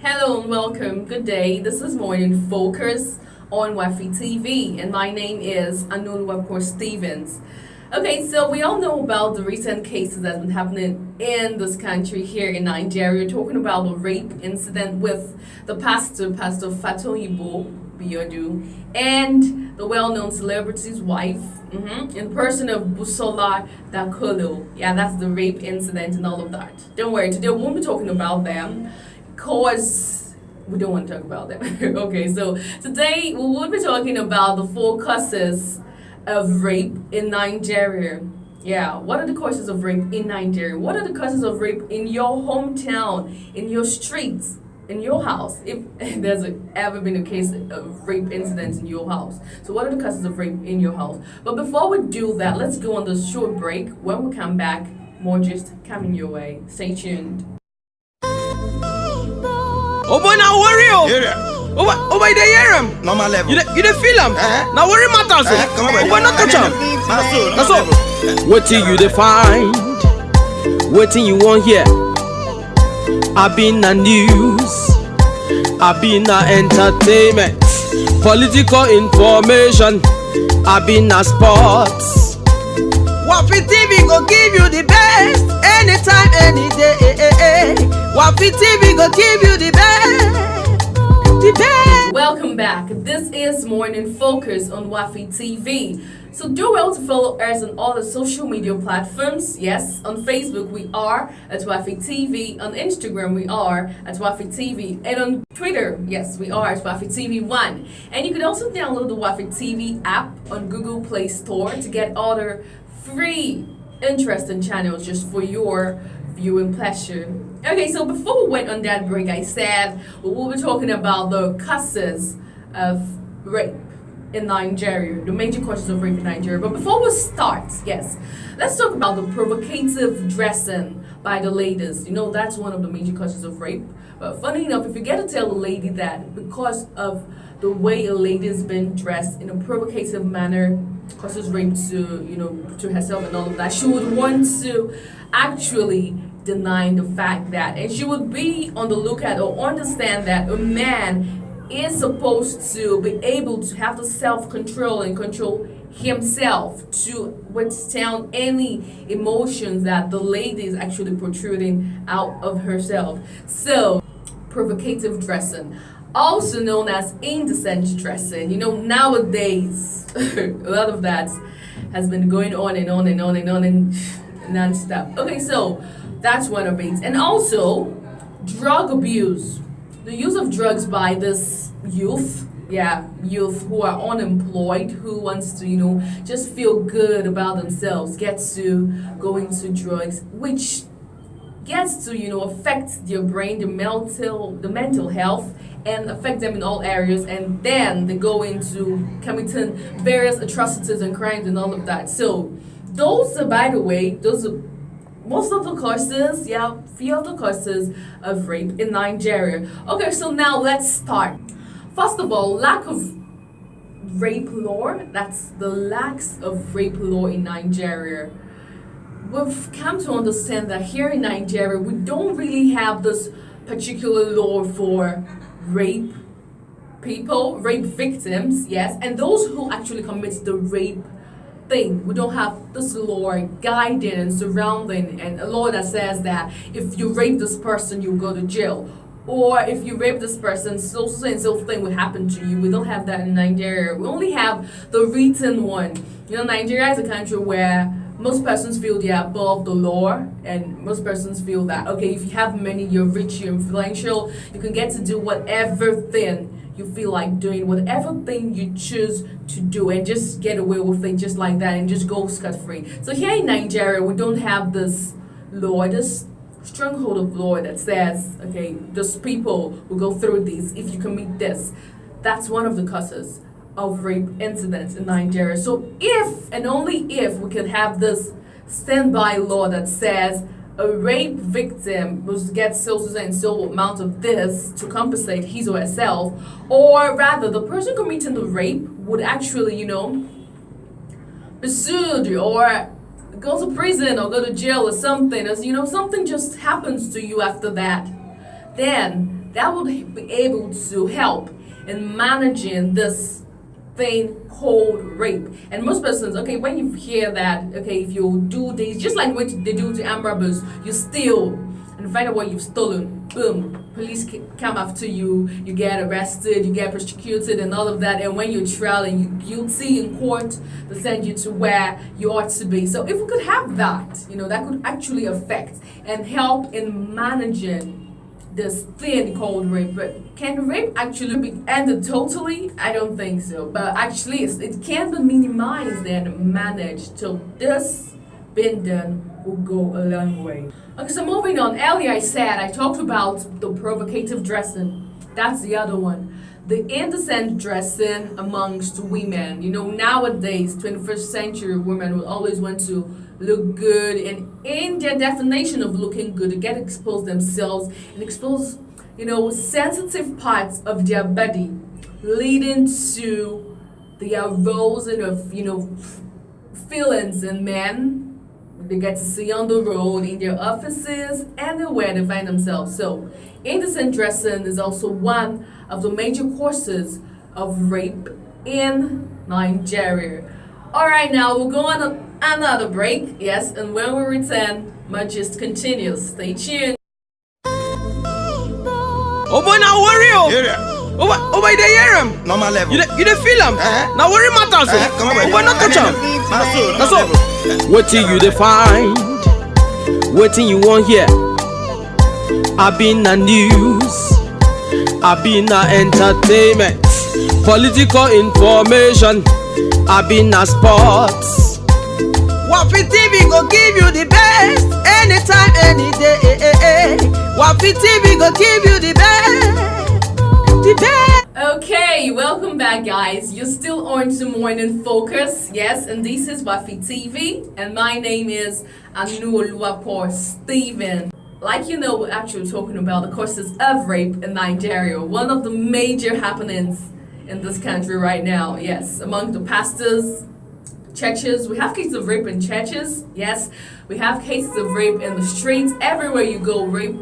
Hello and welcome. Good day. This is Morning Focus on Wafi TV, and my name is Anulwapur Stevens. Okay, so we all know about the recent cases that's been happening in this country here in Nigeria, talking about the rape incident with the Pastor Fatoyibo Biodu, and the well-known celebrity's wife, in person of Busola Dakolo. Yeah, that's the rape incident and all of that. Don't worry, today we won't be talking about them because we don't want to talk about them. Okay, so today we will be talking about the four causes of rape in Nigeria. Yeah, what are the causes of rape in Nigeria? What are the causes of rape in your hometown, in your streets, in your house? If there's ever been a case of rape incidents in your house. So what are the causes of rape in your house? But before we do that, let's go on this short break. When we come back, more just coming your way. Stay tuned. Oh boy, now worry oh. Oh boy, they hear him. Normal level. You dey feel him. Now worry matters. Come on, oh boy, not touch him. That's all. Waiting you define. Waiting you want here. I been a news. I been a entertainment. Political information. I been a sports. Wafi TV go give you the best. Anytime, any day. Wafi TV go give you the best. The best. Welcome back. This is Morning Focus on Wafi TV. So do well to follow us on all the social media platforms. Yes, on Facebook we are at Wafi TV. On Instagram we are at Wafi TV. And on Twitter, yes, we are at Wafi TV1. And you can also download the Wafi TV app on Google Play Store to get other free interesting channels just for your viewing pleasure. Okay, so before we went on that break, I said we will be talking about the causes of rape in Nigeria, the major causes of rape in Nigeria. But before we start, yes, let's talk about the provocative dressing by the ladies. You know, that's one of the major causes of rape. But funny enough, if you get to tell a lady that because of the way a lady has been dressed in a provocative manner causes rape to herself and all of that, she would want to actually deny the fact that, and she would be on the lookout or understand that a man is supposed to be able to have the self-control and control himself to withstand any emotions that the lady is actually protruding out of herself. So, provocative dressing, also known as indecent dressing. You know, nowadays, a lot of that has been going on and on and on and on and non-stop. Okay, so that's one of it. And also, drug abuse. The use of drugs by this youth who are unemployed, who wants to, just feel good about themselves, get to go into drugs, which gets to, affect their brain, the mental health, and affect them in all areas, and then they go into committing various atrocities and crimes and all of that. So those are, by the way, most of the causes, few of the causes of rape in Nigeria. Okay, so now let's start. First of all, lack of rape law. That's the lack of rape law in Nigeria. We've come to understand that here in Nigeria, we don't really have this particular law for rape people, rape victims, yes, and those who actually commit the rape thing. We don't have this law guiding and surrounding, and a law that says that if you rape this person, you go to jail. Or if you rape this person, so and so thing will happen to you. We don't have that in Nigeria. We only have the written one. Nigeria is a country where most persons feel they are above the law, and most persons feel that, okay, if you have money, you're rich, you're influential, you can get to do whatever thing you feel like doing, whatever thing you choose to do, and just get away with it just like that and just go scot-free. So here in Nigeria, we don't have this law, this stronghold of law that says, okay, those people will go through this if you commit this. That's one of the causes of rape incidents in Nigeria. So if and only if we could have this standby law that says a rape victim must get so and so amount of this to compensate his or herself, or rather the person committing the rape would actually, be sued or go to prison or go to jail or something, as something just happens to you after that, then that would be able to help in managing this thing called rape. And most persons, okay, when you hear that, okay, if you do this, just like what they do to armed robbers, you steal and find out what you've stolen, boom, police come after you, you get arrested, you get prosecuted and all of that, and when you're trial and you're guilty in court, they send you to where you ought to be. So if we could have that, that could actually affect and help in managing this thing called rape. But can rape actually be ended totally? I don't think so. But actually, it can be minimized and managed. So this being done will go a long way. Okay, so moving on. Earlier I talked about the provocative dressing. That's the other one. The indecent dressing amongst women. Nowadays, 21st century women will always want to look good, and in their definition of looking good, they get exposed themselves and expose, sensitive parts of their body, leading to the arousing of, feelings in men they get to see on the road, in their offices, anywhere they find themselves. So, indecent dressing is also one of the major causes of rape in Nigeria. Alright, now we'll go on another break, yes, and when we return, my gist continues. Stay tuned. Oh boy, now worry oh boy, they hear him. Normal level. You dey feel him? Now worry matters. Come on, oh boy, not touch him. That's all. What till you dey find? Waiting you want here? I been a news, I been a entertainment, political information, I been a sports. Wafi TV go give you the best, anytime, any day. Wafi TV go give you the best, the best. Okay, welcome back, guys. You're still on to Morning Focus, yes, and this is Wafi TV, and my name is Anuoluwapo Stephen. Like we're actually talking about the causes of rape in Nigeria, one of the major happenings in this country right now. Yes, among the pastors, churches, we have cases of rape in churches. Yes, we have cases of rape in the streets. Everywhere you go, rape.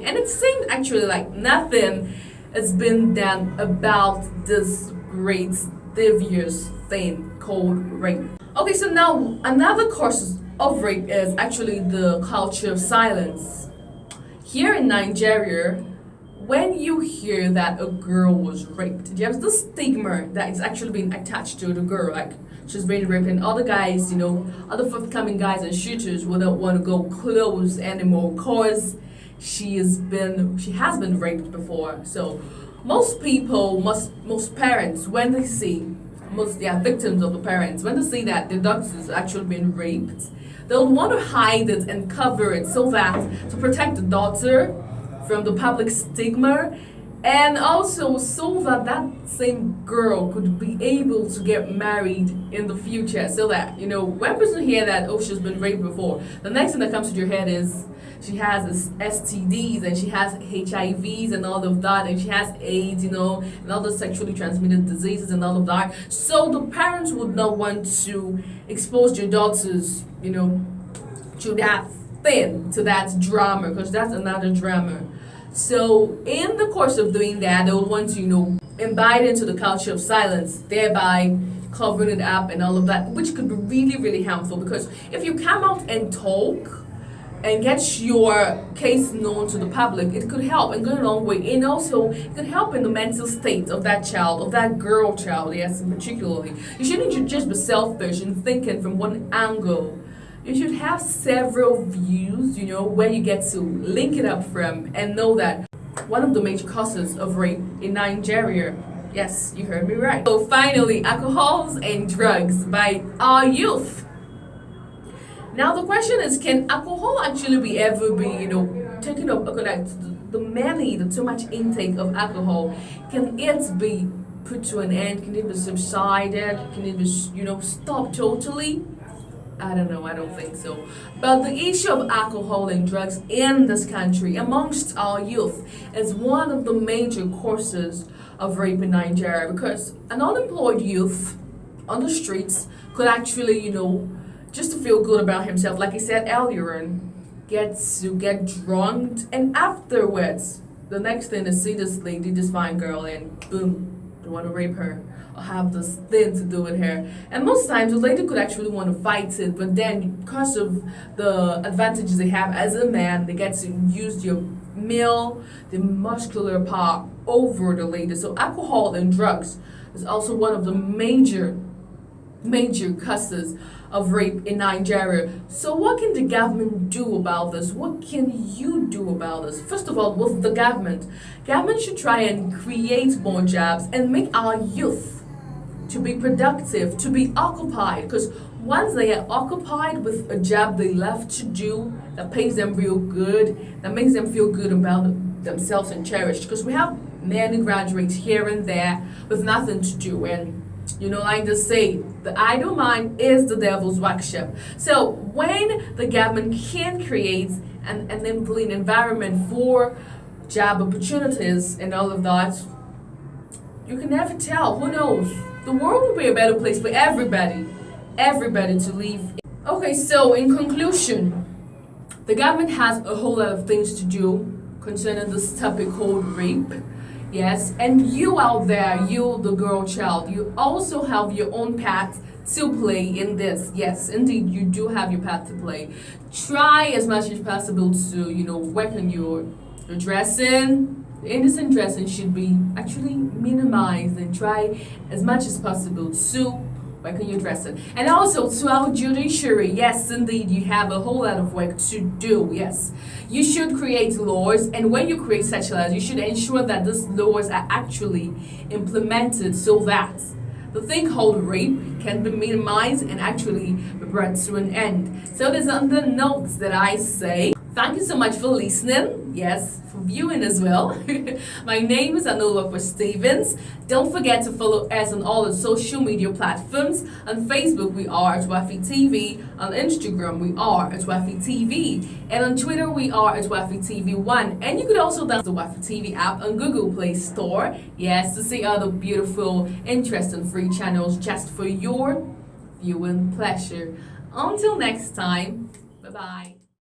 And it seemed actually like nothing has been done about this great, devious thing called rape. Okay, so now another cause of rape is actually the culture of silence. Here in Nigeria, when you hear that a girl was raped, there's this stigma that is actually being attached to the girl, like she's being raped, and other guys, other forthcoming guys and shooters wouldn't want to go close anymore because she has been raped before. So most people, most parents, when they see victims of the parents, when they see that their daughter is actually being raped, they'll want to hide it and cover it so that to protect the daughter from the public stigma, and also so that that same girl could be able to get married in the future, so that when person hear that she's been raped before, the next thing that comes to your head is she has STDs and she has HIVs and all of that, and she has AIDS, and other sexually transmitted diseases and all of that. So the parents would not want to expose your daughters, to that thing, to that drama, because that's another drama. So in the course of doing that, they would want to, imbibe into the culture of silence, thereby covering it up and all of that, which could be really, really harmful, because if you come out and talk and get your case known to the public, it could help and go a long way. And also, it could help in the mental state of that child, of that girl child, yes, particularly. You shouldn't just be selfish and thinking from one angle. You should have several views, where you get to link it up from and know that one of the major causes of rape in Nigeria, yes, you heard me right. So finally, alcohols and drugs by our youth. Now the question is, can alcohol actually ever be, taken up, like the too much intake of alcohol, can it be put to an end? Can it be subsided? Can it be, stopped totally? I don't know, I don't think so. But the issue of alcohol and drugs in this country amongst our youth is one of the major causes of rape in Nigeria, because an unemployed youth on the streets could actually, just to feel good about himself, like I said earlier, get drunk, and afterwards the next thing is see this lady, this fine girl, and boom, they want to rape her or have this thing to do with her. And most times the lady could actually want to fight it, but then because of the advantages they have as a man, they get to use their male, the muscular power over the lady. So alcohol and drugs is also one of the major causes of rape in Nigeria. So what can the government do about this? What can you do about this? First of all, with the government should try and create more jobs and make our youth to be productive, to be occupied, because once they are occupied with a job they love to do that pays them real good, that makes them feel good about themselves and cherished, because we have many graduates here and there with nothing to do, and like they say, the idle mind is the devil's workshop. So when the government can create an employing environment for job opportunities and all of that, you can never tell. Who knows? The world will be a better place for everybody to live. Okay, so in conclusion, the government has a whole lot of things to do concerning this topic called rape. Yes, and you out there, you the girl child, you also have your own part to play in this. Yes, indeed, you do have your part to play. Try as much as possible to, work on your dressing. The indecent dressing should be actually minimized, and try as much as possible to work on your dressing. And also to our judiciary, yes, indeed, you have a whole lot of work to do. Yes, you should create laws, and when you create such laws, you should ensure that these laws are actually implemented so that the thing called rape can be minimized and actually be brought to an end. So there's on the notes that I say, thank you so much for listening. Yes, for viewing as well. My name is Anulokwa Stevens. Don't forget to follow us on all the social media platforms. On Facebook, we are at Wafi TV. On Instagram, we are at Wafi TV. And on Twitter, we are at Wafi TV1. And you could also download the Wafi TV app on Google Play Store. Yes, to see other beautiful, interesting free channels just for your viewing pleasure. Until next time, bye-bye.